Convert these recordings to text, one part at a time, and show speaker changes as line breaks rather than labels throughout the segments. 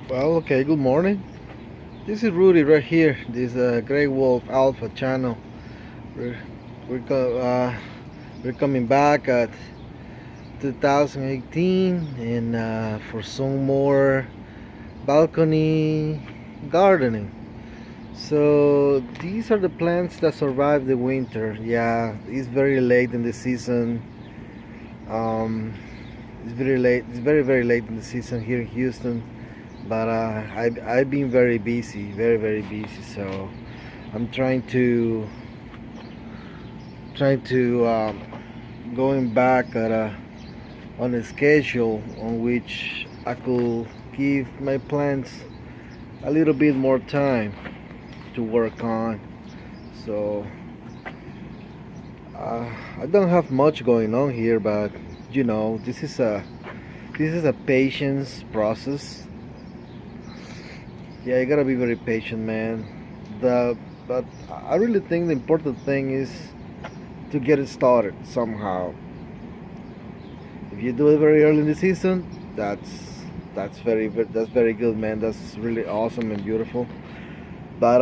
Well, okay, good morning. This is Rudy right here. This Grey Wolf Alpha channel. We're we're, co- uh, we're coming back at 2018 and for some more balcony gardening. So these are the plants that survive the winter. Yeah, it's very late in the season. Um, it's very late. It's very late in the season here in Houston. But I've been very busy, very busy. So I'm trying to going back at on a schedule on which I could give my plants a little bit more time to work on. So I don't have much going on here, but this is a patience process. Yeah, you gotta be very patient, man. The but I really think the important thing is to get it started somehow. If you do it very early in the season, that's very good, man. That's really awesome and beautiful. But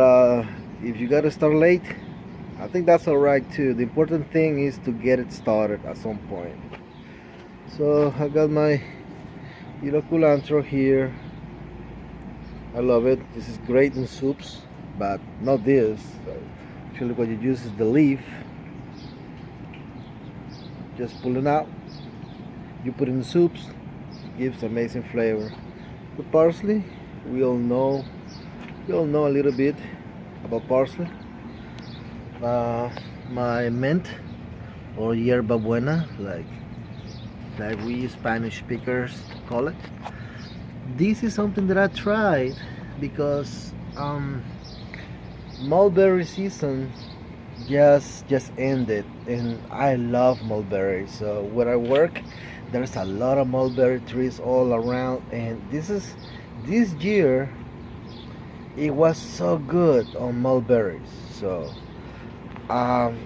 if you gotta start late, I think that's all right too. The important thing is to get it started at some point. So I got my culantro here. I love it. This is great in soups, but not this. Actually, what you use is the leaf. Just pull it out. You put it in soups. Gives amazing flavor. The parsley, we all know. We all know a little bit about parsley. Uh, my mint or yerba buena, like we Spanish speakers call it. This is something that I tried because mulberry season just ended, and I love mulberry. So where I work, there's a lot of mulberry trees all around, and this year it was so good on mulberries. So um,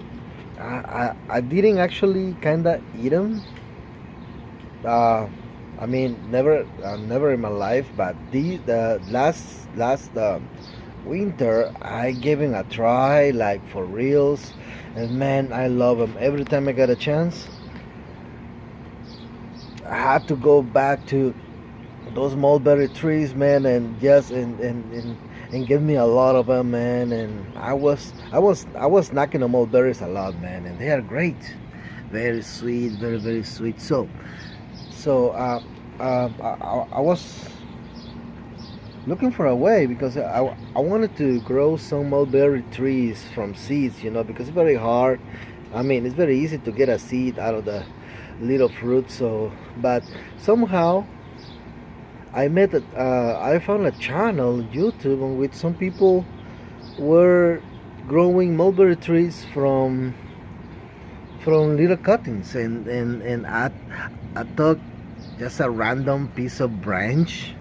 I didn't actually kinda eat them. Uh, I mean, never in my life, but the last winter I gave it a try, like for reals, and man, I love them. Every time I get a chance, I have to go back to those mulberry trees, man, and just and give me a lot of them, man. And I was knocking the mulberries a lot, man, and they are great, very sweet, very sweet. So I was looking for a way because I wanted to grow some mulberry trees from seeds, because it's very hard. I mean, it's very easy to get a seed out of the little fruit. So, but somehow I found a channel on YouTube on which some people were growing mulberry trees from little cuttings, and I took just a random piece of branch.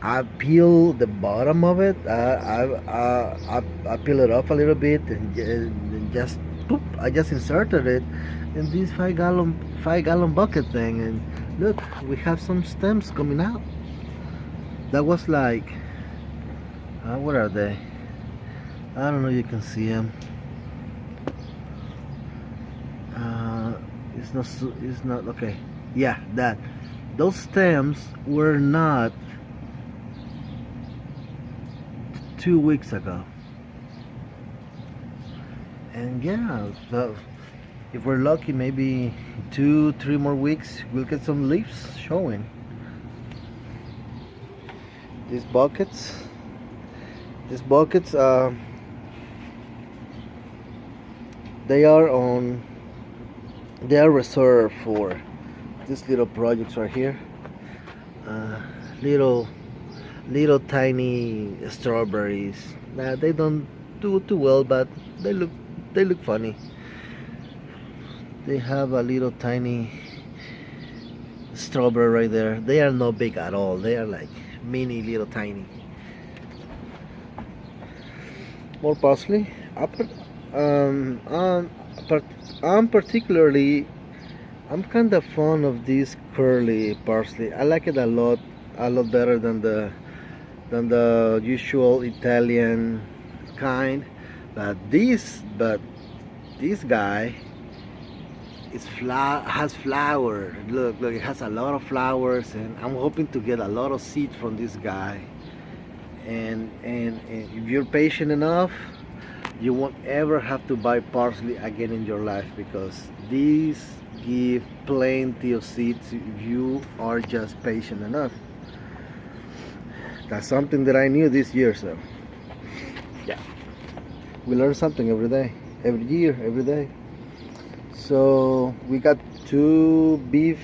I peel the bottom of it. I peel it off a little bit and just poop. I just inserted it in this 5 gallon bucket thing, and look, we have some stems coming out. That was like, what are they? I don't know. You can see them. It's not okay. Yeah, that. Those stems were not 2 weeks ago. And yeah, so if we're lucky, maybe 2, 3 more weeks, we'll get some leaves showing. These buckets, these buckets, they are on, they are reserved for these little projects right here. Uh, little tiny strawberries. They don't do too well, but they look funny. They have a little tiny strawberry right there. They are not big at all. They are like mini, little tiny. More parsley. Um, um, but I'm particularly, I'm kind of fond of this curly parsley. I like it a lot better than than the usual Italian kind. But this guy has flower. Look, it has a lot of flowers, and I'm hoping to get a lot of seed from this guy. And if you're patient enough, you won't ever have to buy parsley again in your life, because these give plenty of seeds if you are just patient enough. That's something that I knew this year. So yeah, we learn something every day, every year, every day. So we got two big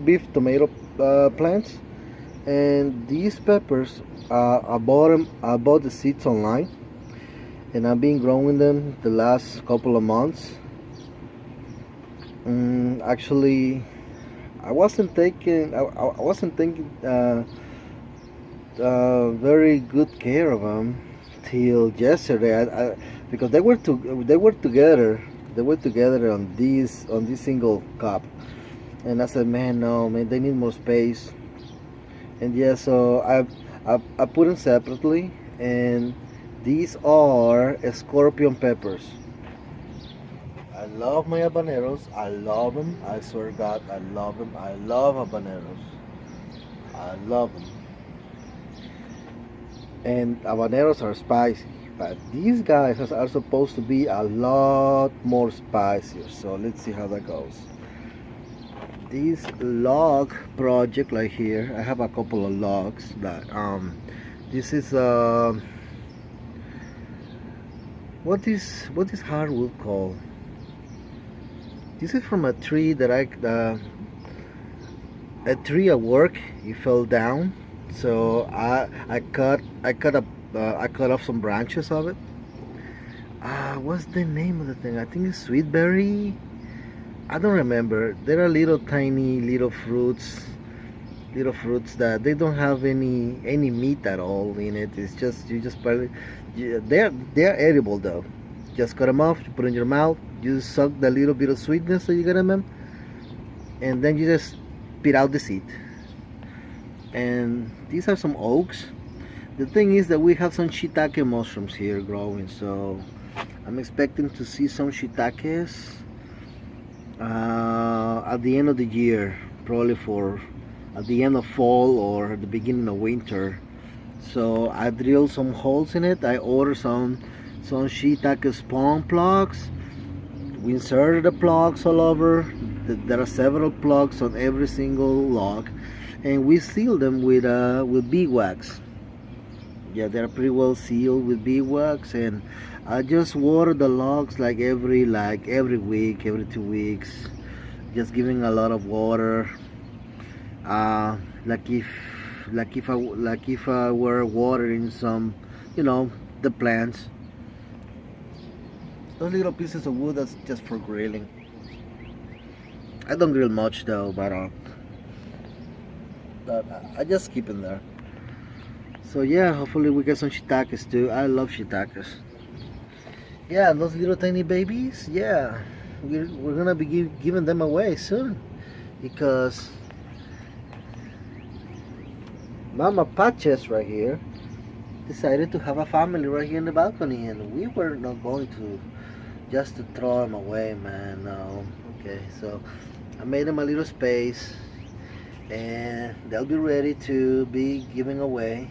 beef tomato plants, and these peppers, I bought the seeds online, and I've been growing them the last couple of months. Actually, I wasn't taking very good care of them till yesterday. Because they were together. They were together on this single cup, and I said, man, no, man, they need more space. And yeah, so I put them separately, and these are scorpion peppers. I love my habaneros. I love them. I swear to God, I love them. I love habaneros. I love them. And habaneros are spicy, but these guys are supposed to be a lot more spicier. So let's see how that goes. This log project right here, I have a couple of logs that this is what is hardwood called? This is from a tree that a tree at work. It fell down, so I cut off some branches of it. What's the name of the thing? I think it's sweetberry. I don't remember. There are little tiny little fruits that they don't have any meat at all in it. It's just you just barely. Yeah, they're edible though. Just cut them off. You put in your mouth. You suck the little bit of sweetness that you get in them, and then you just spit out the seed. And these are some oaks. The thing is that we have some shiitake mushrooms here growing, so I'm expecting to see some shiitakes at the end of the year, probably at the end of fall or the beginning of winter. So I drilled some holes in it. I ordered some shiitake spawn plugs. We inserted the plugs all over. There are several plugs on every single log, and we sealed them with beeswax. Yeah, they're pretty well sealed with beeswax, and I just water the logs like every week, every 2 weeks, just giving a lot of water. Like if I were watering some, the plants. Those little pieces of wood, that's just for grilling. I don't grill much though, but I just keep it there. So yeah, hopefully we get some shiitakes too. I love shiitakes. Yeah, those little tiny babies, yeah, we're gonna be giving them away soon, because Mama Patches right here decided to have a family right here in the balcony, and we were not going to just to throw them away, man. No. Okay, so I made them a little space, and they'll be ready to be giving away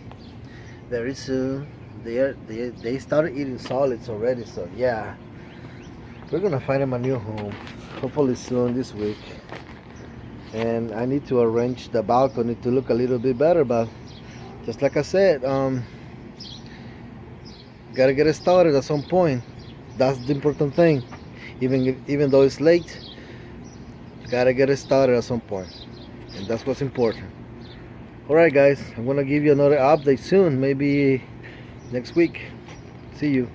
very soon. They started eating solids already, so yeah, we're gonna find them a new home hopefully soon this week. And I need to arrange the balcony to look a little bit better, but just like I said, gotta get it started at some point. That's the important thing. Even though it's late, you gotta get it started at some point, and that's what's important. Alright guys, I'm gonna give you another update soon, maybe next week. See you.